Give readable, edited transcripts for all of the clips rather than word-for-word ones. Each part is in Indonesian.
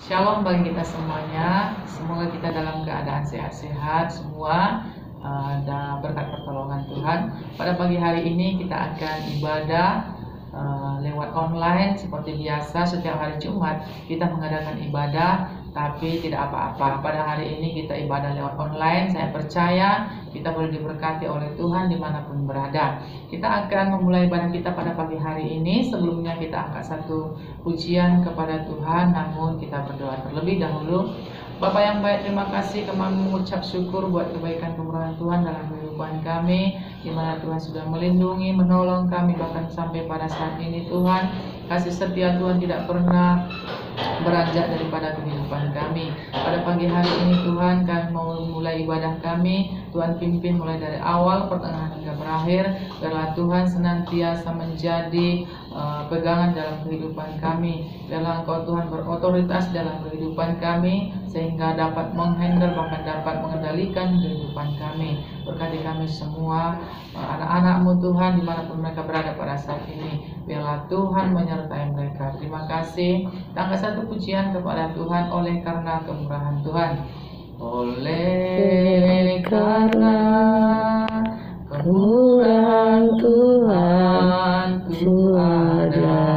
Shalom bagi kita semuanya. Semoga kita dalam keadaan sehat-sehat semua dan berkat pertolongan Tuhan. Pada pagi hari ini kita akan ibadah lewat online seperti biasa. Setiap hari Jumat kita mengadakan ibadah, tapi tidak apa-apa. Pada hari ini kita ibadah lewat online. Saya percaya kita boleh diberkati oleh Tuhan dimanapun berada. Kita akan memulai ibadah kita pada pagi hari ini. Sebelumnya kita angkat satu pujian kepada Tuhan, namun kita berdoa terlebih dahulu. Bapa yang baik, terima kasih kami mengucap syukur buat kebaikan kemurahan Tuhan dalam kehidupan kami, di mana Tuhan sudah melindungi, menolong kami bahkan sampai pada saat ini. Tuhan, kasih setia Tuhan tidak pernah beranjak daripada kehidupan kami. Pada pagi hari ini Tuhan, kami mau mulai ibadah kami. Tuhan pimpin mulai dari awal, pertengahan hingga berakhir. Biarlah Tuhan senantiasa menjadi pegangan dalam kehidupan kami. Biarlah Engkau Tuhan berotoritas dalam kehidupan kami, sehingga dapat menghandle bahkan dapat mengendalikan kehidupan kami. Berkati kami semua, anak-anak-Mu Tuhan dimanapun mereka berada pada saat ini. Biarlah Tuhan menyertai mereka. Terima kasih. Angkat satu pujian kepada Tuhan oleh karena kemurahan Tuhan. Oleh karena kemurahan Tuhan ku ada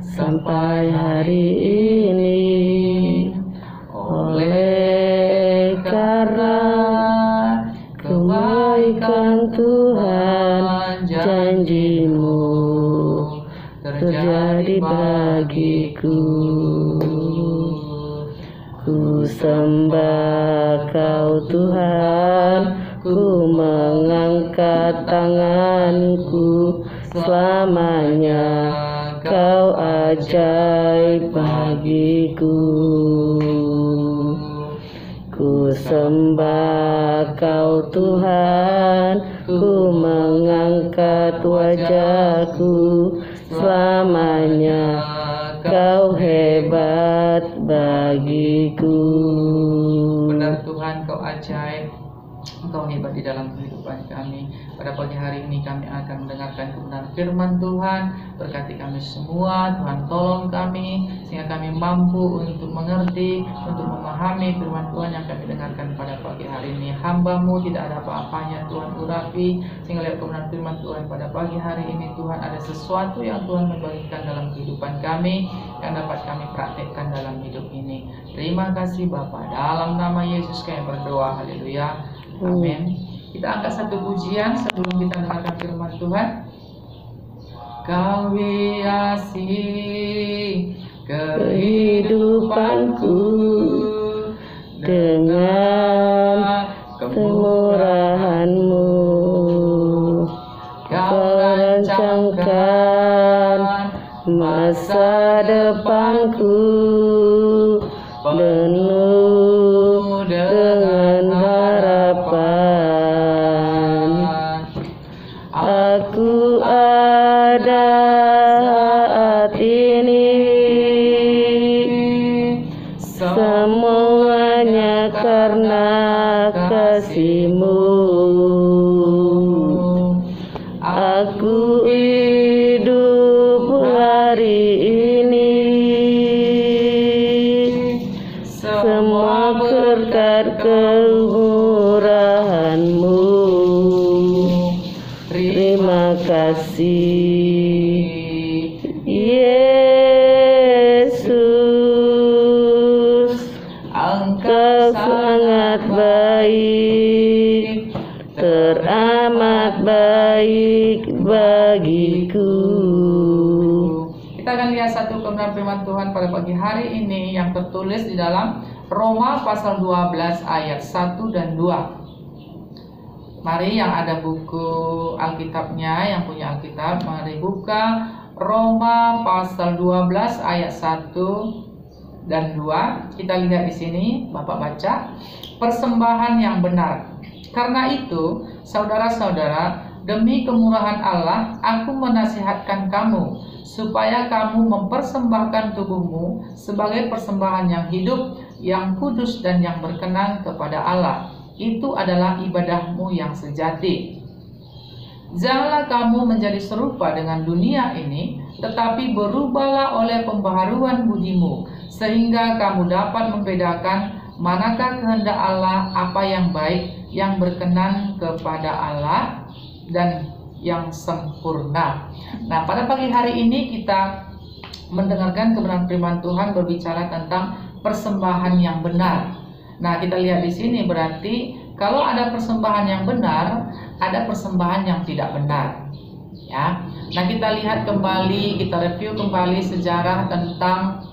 sampai hari ini. Oleh karena kebaikan Tuhan, janji-Mu terjadi bagiku. Ku sembah Kau Tuhan, ku mengangkat tanganku, selamanya Kau ajaib bagiku. Ku sembah Kau Tuhan, ku mengangkat wajahku, selamanya Kau hebat bagiku. Benar Tuhan, Kau ajaib, Engkau hebat di dalam kehidupan kami. Pada pagi hari ini kami akan mendengarkan kebenaran firman Tuhan. Berkati kami semua, Tuhan tolong kami sehingga kami mampu untuk mengerti, untuk memahami firman Tuhan yang kami dengarkan pada pagi hari ini. Hamba-Mu tidak ada apa-apanya Tuhan urapi, sehingga lewat kebenaran firman Tuhan pada pagi hari ini Tuhan ada sesuatu yang Tuhan membagikan dalam kehidupan kami yang dapat kami praktekkan dalam hidup ini. Terima kasih Bapa, dalam nama Yesus kami berdoa. Haleluya. Amin. Kita angkat satu pujian sebelum kita mendengarkan firman Tuhan. Kau hiasi kehidupanku dengan kemurahan-Mu. Kau rancangkan masa depanku penuh dengan harapan. Aku ada saat ini, semuanya karena kasih-Mu. Aku hidup hari ini, semua berkat kemurahan-Mu. Terima kasih Yesus, Engkau sangat baik, teramat baik bagiku. Kita akan lihat satu kebenaran firman Tuhan pada pagi hari ini yang tertulis di dalam Roma pasal 12 ayat 1 dan 2. Mari yang ada buku Alkitabnya, yang punya Alkitab, mari buka Roma pasal 12 ayat 1 dan 2. Kita lihat di sini, Bapak baca, persembahan yang benar. Karena itu, saudara-saudara, demi kemurahan Allah, aku menasihatkan kamu supaya kamu mempersembahkan tubuhmu sebagai persembahan yang hidup, yang kudus dan yang berkenan kepada Allah. Itu adalah ibadahmu yang sejati. Janganlah kamu menjadi serupa dengan dunia ini, tetapi berubahlah oleh pembaharuan budimu, sehingga kamu dapat membedakan manakah kehendak Allah, apa yang baik, yang berkenan kepada Allah, dan yang sempurna. Nah, pada pagi hari ini kita mendengarkan kebenaran firman Tuhan berbicara tentang persembahan yang benar. Nah, kita lihat di sini berarti kalau ada persembahan yang benar, ada persembahan yang tidak benar. Ya. Nah, kita lihat kembali, kita review kembali sejarah tentang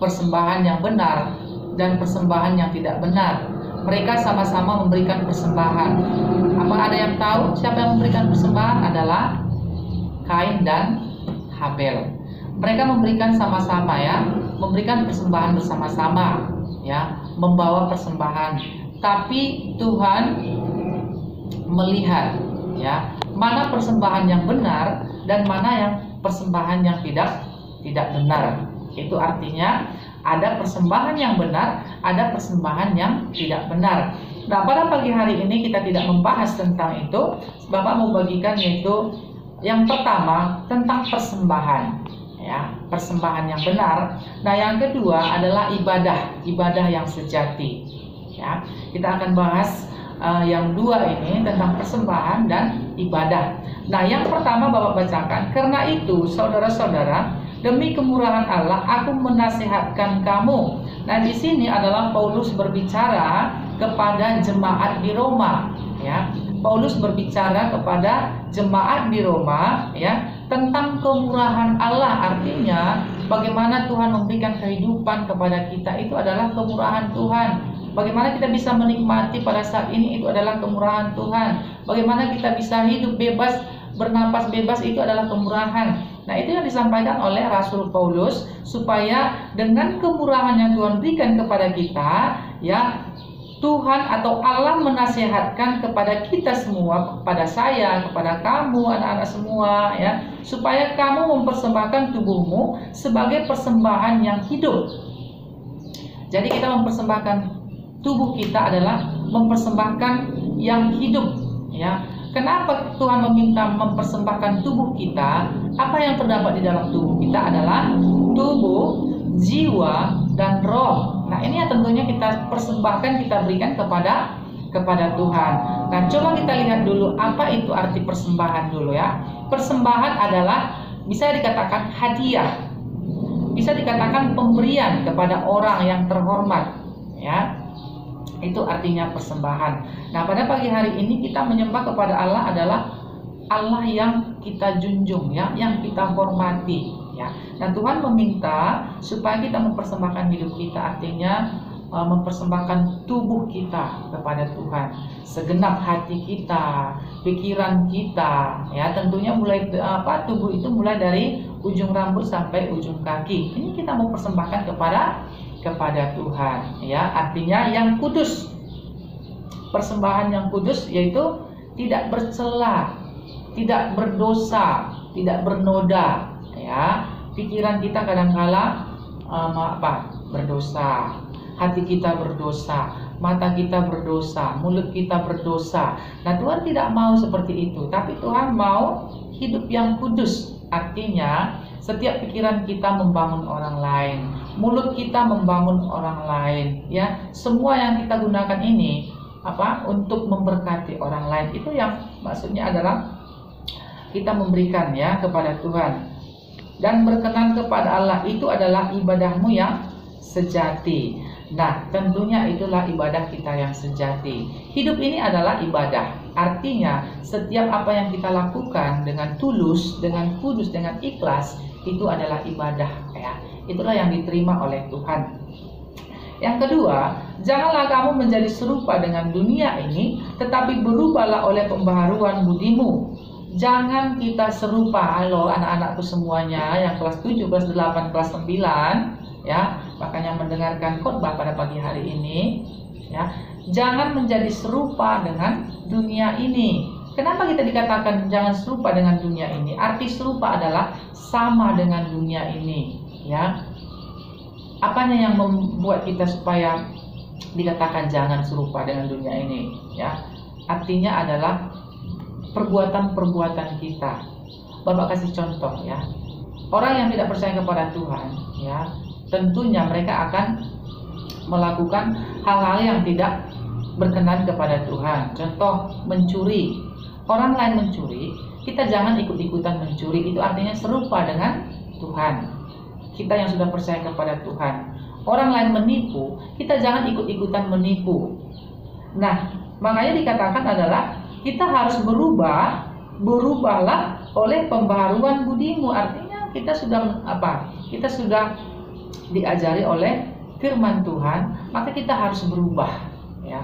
persembahan yang benar dan persembahan yang tidak benar. Mereka sama-sama memberikan persembahan. Apa ada yang tahu siapa yang memberikan persembahan? Adalah Kain dan Habel. Mereka memberikan sama-sama, ya, memberikan persembahan bersama-sama, ya, membawa persembahan. Tapi Tuhan melihat, ya, mana persembahan yang benar dan mana yang persembahan yang tidak benar. Itu artinya ada persembahan yang benar, ada persembahan yang tidak benar. Nah, pada pagi hari ini kita tidak membahas tentang itu. Bapak mau bagikan yaitu yang pertama tentang persembahan, ya, persembahan yang benar. Nah, yang kedua adalah ibadah yang sejati. Ya, kita akan bahas yang dua ini tentang persembahan dan ibadah. Nah, yang pertama Bapak bacakan, karena itu saudara-saudara, demi kemurahan Allah aku menasihatkan kamu. Nah, di sini adalah Paulus berbicara kepada jemaat di Roma, ya. Paulus berbicara kepada jemaat di Roma, ya, tentang kemurahan Allah. Artinya bagaimana Tuhan memberikan kehidupan kepada kita itu adalah kemurahan Tuhan. Bagaimana kita bisa menikmati pada saat ini itu adalah kemurahan Tuhan. Bagaimana kita bisa hidup bebas, bernapas bebas itu adalah kemurahan. Nah, itu yang disampaikan oleh Rasul Paulus, supaya dengan kemurahan yang Tuhan berikan kepada kita, ya, Tuhan atau Allah menasihatkan kepada kita semua, kepada saya, kepada kamu, anak-anak semua, ya, supaya kamu mempersembahkan tubuhmu sebagai persembahan yang hidup. Jadi kita mempersembahkan tubuh kita adalah mempersembahkan yang hidup, ya. Kenapa Tuhan meminta mempersembahkan tubuh kita? Apa yang terdapat di dalam tubuh kita adalah tubuh, jiwa, dan roh. Nah, ini yang tentunya kita persembahkan, kita berikan kepada Tuhan. Nah, coba kita lihat dulu apa itu arti persembahan dulu, ya. Persembahan adalah bisa dikatakan hadiah, bisa dikatakan pemberian kepada orang yang terhormat, ya. Itu artinya persembahan. Nah, pada pagi hari ini kita menyembah kepada Allah adalah Allah yang kita junjung, ya, yang kita hormati, ya. Dan Tuhan meminta supaya kita mempersembahkan hidup kita, artinya mempersembahkan tubuh kita kepada Tuhan, segenap hati kita, pikiran kita, ya. Tentunya mulai tubuh itu mulai dari ujung rambut sampai ujung kaki. Ini kita mau persembahkan kepada Tuhan, ya, artinya yang kudus. Persembahan yang kudus yaitu tidak bercela, tidak berdosa, tidak bernoda, ya. Pikiran kita kadang-kala berdosa, hati kita berdosa, mata kita berdosa, mulut kita berdosa. Nah, Tuhan tidak mau seperti itu, tapi Tuhan mau hidup yang kudus. Artinya setiap pikiran kita membangun orang lain, mulut kita membangun orang lain, ya. Semua yang kita gunakan ini untuk memberkati orang lain. Itu yang maksudnya adalah kita memberikan, ya, kepada Tuhan. Dan berkenan kepada Allah itu adalah ibadahmu yang sejati. Nah, tentunya itulah ibadah kita yang sejati. Hidup ini adalah ibadah. Artinya setiap apa yang kita lakukan dengan tulus, dengan kudus, dengan ikhlas, itu adalah ibadah, ya. Itulah yang diterima oleh Tuhan. Yang kedua, janganlah kamu menjadi serupa dengan dunia ini, tetapi berubahlah oleh pembaharuan budimu. Jangan kita serupa. Halo anak-anakku semuanya yang kelas 7, kelas 8, kelas 9, ya, makanya mendengarkan khotbah pada pagi hari ini, ya. Jangan menjadi serupa dengan dunia ini. Kenapa kita dikatakan jangan serupa dengan dunia ini? Arti serupa adalah sama dengan dunia ini, ya. Apanya yang membuat kita supaya dikatakan jangan serupa dengan dunia ini, ya? Artinya adalah perbuatan-perbuatan kita. Bapak kasih contoh, ya. Orang yang tidak percaya kepada Tuhan, ya, tentunya mereka akan melakukan hal-hal yang tidak berkenan kepada Tuhan. Contoh, mencuri. Orang lain mencuri, kita jangan ikut-ikutan mencuri. Itu artinya serupa dengan Tuhan. Kita yang sudah percaya kepada Tuhan. Orang lain menipu, kita jangan ikut-ikutan menipu. Nah, makanya dikatakan adalah kita harus berubahlah oleh pembaharuan budimu. Artinya kita sudah Kita sudah diajari oleh firman Tuhan, maka kita harus berubah, ya.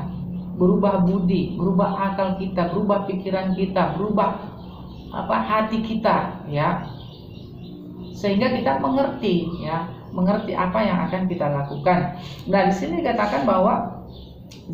Berubah budi, berubah akal kita, berubah pikiran kita, berubah hati kita, ya. Sehingga kita mengerti, ya, mengerti apa yang akan kita lakukan. Nah, di sini dikatakan bahwa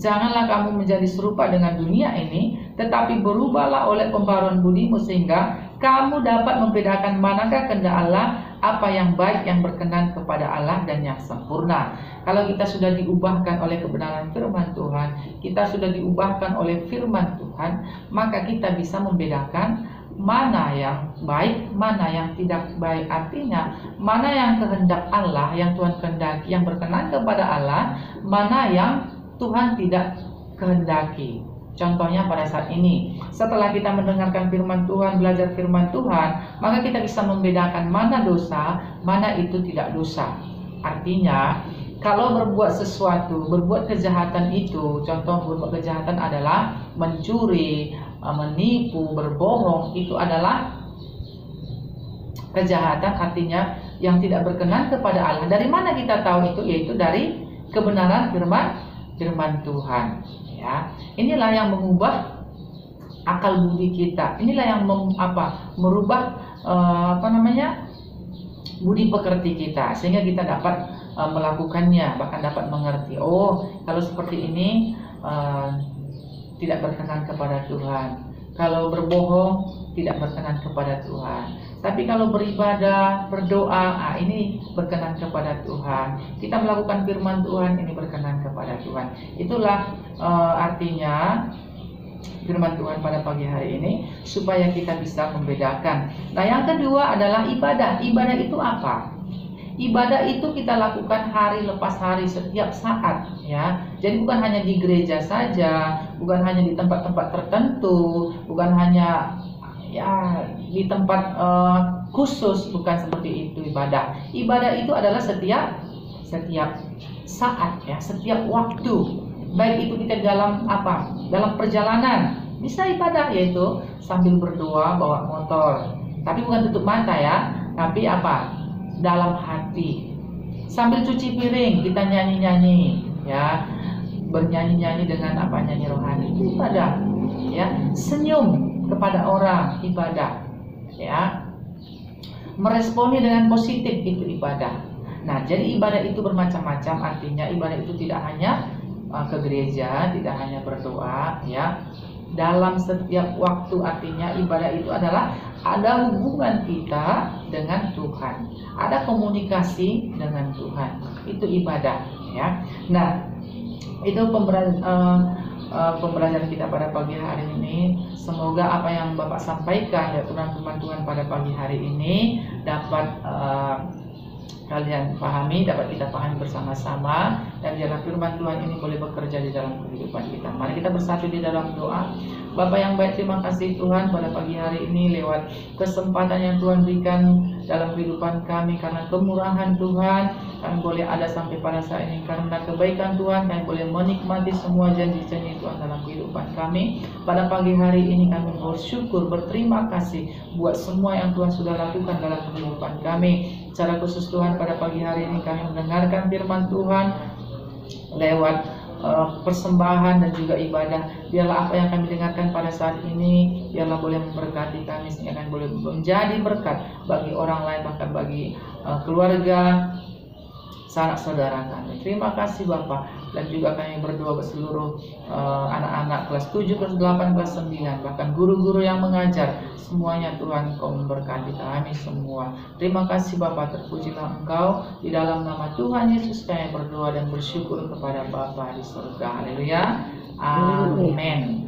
janganlah kamu menjadi serupa dengan dunia ini, tetapi berubahlah oleh pembaharuan budimu sehingga kamu dapat membedakan manakah kehendak Allah, apa yang baik, yang berkenan kepada Allah dan yang sempurna. Kalau kita sudah diubahkan oleh kebenaran firman Tuhan, kita sudah diubahkan oleh firman Tuhan, maka kita bisa membedakan mana yang baik, mana yang tidak baik. Artinya, mana yang kehendak Allah, yang Tuhan kehendaki, yang berkenan kepada Allah, mana yang Tuhan tidak kehendaki. Contohnya pada saat ini, setelah kita mendengarkan firman Tuhan, belajar firman Tuhan, maka kita bisa membedakan mana dosa, mana itu tidak dosa. Artinya, kalau berbuat sesuatu, berbuat kejahatan itu, contoh berbuat kejahatan adalah mencuri, menipu, berbohong, itu adalah kejahatan, artinya yang tidak berkenan kepada Allah. Dari mana kita tahu itu? Yaitu dari kebenaran firman Tuhan. Ya, inilah yang mengubah akal budi kita. Inilah yang merubah budi pekerti kita, sehingga kita dapat melakukannya, bahkan dapat mengerti. Oh, kalau seperti ini tidak berkenan kepada Tuhan. Kalau berbohong tidak berkenan kepada Tuhan. Tapi kalau beribadah, berdoa, ini berkenan kepada Tuhan. Kita melakukan firman Tuhan, ini berkenan kepada Tuhan. Itulah artinya firman Tuhan pada pagi hari ini, supaya kita bisa membedakan. Nah, yang kedua adalah ibadah. Ibadah itu apa? Ibadah itu kita lakukan hari lepas hari, setiap saat, ya. Jadi bukan hanya di gereja saja, bukan hanya di tempat-tempat tertentu, bukan hanya di tempat khusus, bukan seperti itu ibadah. Ibadah itu adalah setiap saat, ya, setiap waktu. Baik itu kita dalam perjalanan, bisa ibadah, yaitu sambil berdoa bawa motor. Tapi bukan tutup mata, ya, tapi dalam hati. Sambil cuci piring kita nyanyi-nyanyi, ya, bernyanyi-nyanyi dengan nyanyi rohani, itu ibadah, ya. Senyum kepada orang, ibadah, ya. Meresponi dengan positif, itu ibadah. Nah, jadi ibadah itu bermacam-macam. Artinya ibadah itu tidak hanya ke gereja, tidak hanya berdoa, ya. Dalam setiap waktu, artinya ibadah itu adalah ada hubungan kita dengan Tuhan, ada komunikasi dengan Tuhan, itu ibadah, ya. Nah, itu pembelajaran kita pada pagi hari ini. Semoga apa yang Bapak sampaikan, ya, firman Tuhan pada pagi hari ini dapat kalian pahami, dapat kita pahami bersama-sama, dan biarlah firman Tuhan ini boleh bekerja di dalam kehidupan kita. Mari kita bersatu di dalam doa. Bapa yang baik, terima kasih Tuhan pada pagi hari ini lewat kesempatan yang Tuhan berikan dalam kehidupan kami. Karena kemurahan Tuhan, kami boleh ada sampai pada saat ini. Karena kebaikan Tuhan, kami boleh menikmati semua janji-janji Tuhan dalam kehidupan kami. Pada pagi hari ini kami bersyukur, berterima kasih buat semua yang Tuhan sudah lakukan dalam kehidupan kami. Secara khusus Tuhan, pada pagi hari ini kami mendengarkan firman Tuhan lewat persembahan dan juga ibadah. Biarlah apa yang kami dengarkan pada saat ini, biarlah boleh memberkati kami, sehingga kami boleh menjadi berkat bagi orang lain, bahkan bagi keluarga, sanak saudara kami. Terima kasih Bapak. Dan juga kami berdoa buat seluruh anak-anak kelas 7, kelas 8, kelas 9, bahkan guru-guru yang mengajar. Semuanya Tuhan, Kau memberkati kami semua. Terima kasih Bapak, terpujilah Engkau. Di dalam nama Tuhan Yesus kami berdoa dan bersyukur kepada Bapa di surga. Haleluya. Amin.